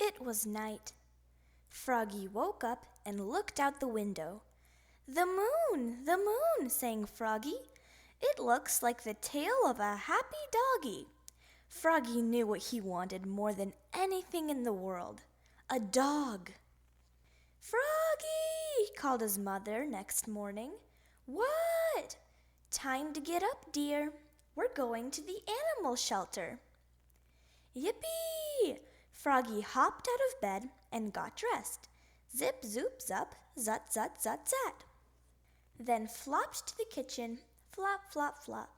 It was night. Froggy woke up and looked out the window. The moon, sang Froggy. It looks like the tail of a happy doggy. Froggy knew what he wanted more than anything in the world. A dog. Froggy, called his mother next morning. What? Time to get up, dear. We're going to the animal shelter. Yippee! Froggy hopped out of bed and got dressed. Zip, zoop, zup, zut, zut, zut, zat. Then flopped to the kitchen, flop, flop, flop.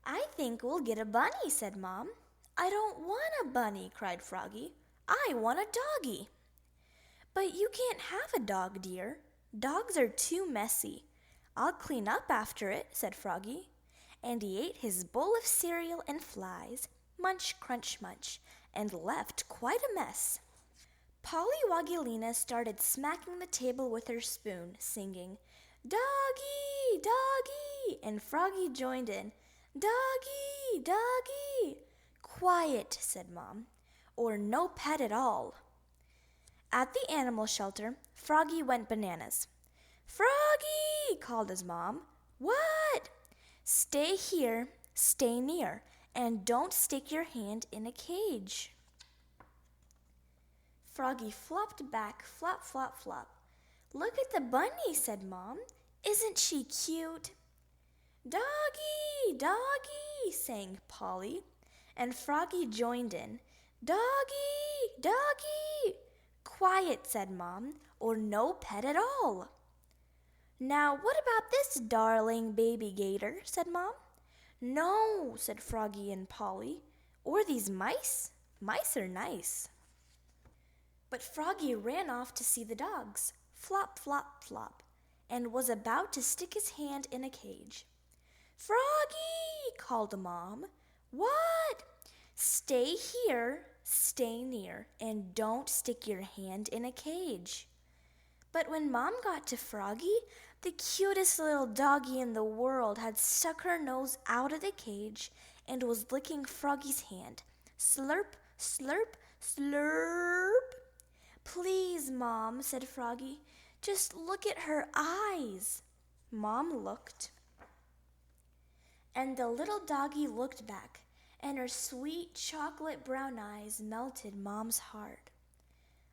I think we'll get a bunny, said Mom. I don't want a bunny, cried Froggy. I want a doggy. But you can't have a dog, dear. Dogs are too messy. I'll clean up after it, said Froggy. And he ate his bowl of cereal and flies, munch, crunch, munch, and left quite a mess. Pollywoggylina started smacking the table with her spoon, singing, Doggy, doggy, and Froggy joined in, Doggy, doggy. Quiet, said Mom, or no pet at all. At the animal shelter, Froggy went bananas. Froggy, called his mom. What? Stay here, stay near, and don't stick your hand in a cage. Froggy flopped back, flop, flop, flop. Look at the bunny, said Mom. Isn't she cute? Doggy, doggy, sang Polly, and Froggy joined in. Doggy, doggy. Quiet, said Mom, or no pet at all. Now, what about this darling baby gator, said Mom. No, said Froggy and Polly. Or these mice? Mice are nice. But Froggy ran off to see the dogs, flop, flop, flop, and was about to stick his hand in a cage. Froggy, called Mom. What? Stay here, stay near, and don't stick your hand in a cage. But when Mom got to Froggy, the cutest little doggy in the world had stuck her nose out of the cage and was licking Froggy's hand. Slurp, slurp, slurp. Please, Mom, said Froggy, just look at her eyes. Mom looked. And the little doggy looked back, and her sweet chocolate brown eyes melted Mom's heart.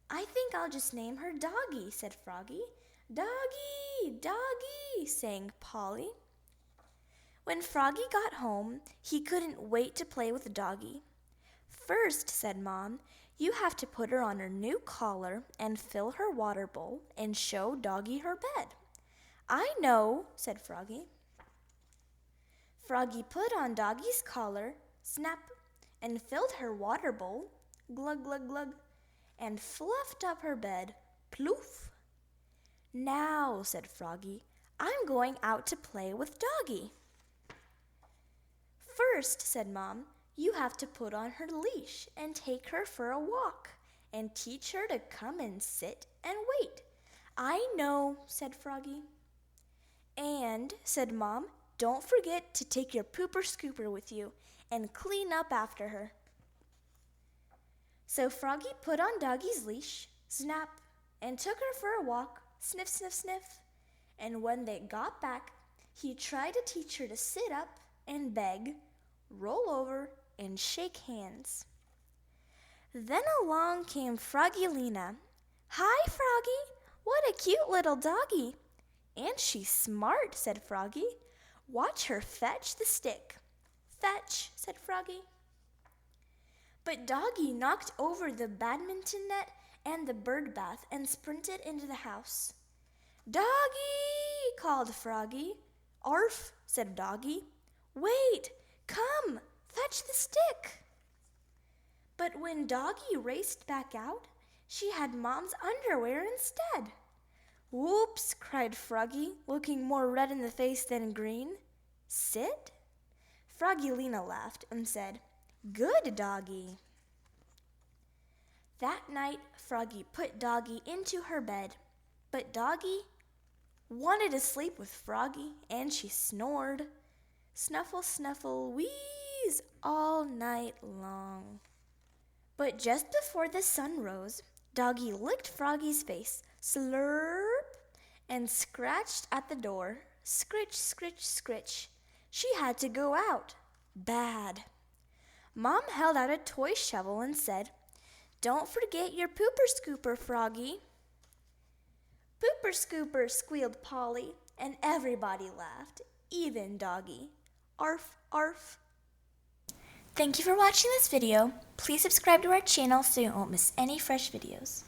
I think I'll just name her Doggy, said Froggy. Doggy, doggy, sang Polly. When Froggy got home, he couldn't wait to play with Doggy. First, said Mom, you have to put her on her new collar and fill her water bowl and show Doggy her bed. I know, said Froggy. Froggy put on Doggy's collar, snap, and filled her water bowl, glug, glug, glug, and fluffed up her bed, ploof. Now, said Froggy, I'm going out to play with Doggy. First, said Mom, you have to put on her leash and take her for a walk and teach her to come and sit and wait. I know, said Froggy. And, said Mom, don't forget to take your pooper scooper with you and clean up after her. So Froggy put on Doggy's leash, snap, and took her for a walk, sniff, sniff, sniff. And when they got back, he tried to teach her to sit up and beg, roll over, and shake hands. Then along came Froggylina. Hi, Froggy! What a cute little doggy! And she's smart, said Froggy. Watch her fetch the stick. Fetch, said Froggy. But Doggy knocked over the badminton net and the bird bath and sprinted into the house. Doggy, called Froggy. Arf, said Doggy. Wait, come, fetch the stick. But when Doggy raced back out, she had Mom's underwear instead. Whoops, cried Froggy, looking more red in the face than green. Sit? Froggylina laughed and said, Good, Doggy. That night, Froggy put Doggy into her bed, but Doggy wanted to sleep with Froggy, and she snored. Snuffle, snuffle, wheeze all night long. But just before the sun rose, Doggy licked Froggy's face, slurp, and scratched at the door. Scritch, scritch, scritch. She had to go out. Bad. Mom held out a toy shovel and said, "Don't forget your pooper scooper, Froggy." "Pooper scooper," squealed Polly, and everybody laughed, even Doggy. Arf, arf. Thank you for watching this video. Please subscribe to our channel so you won't miss any fresh videos.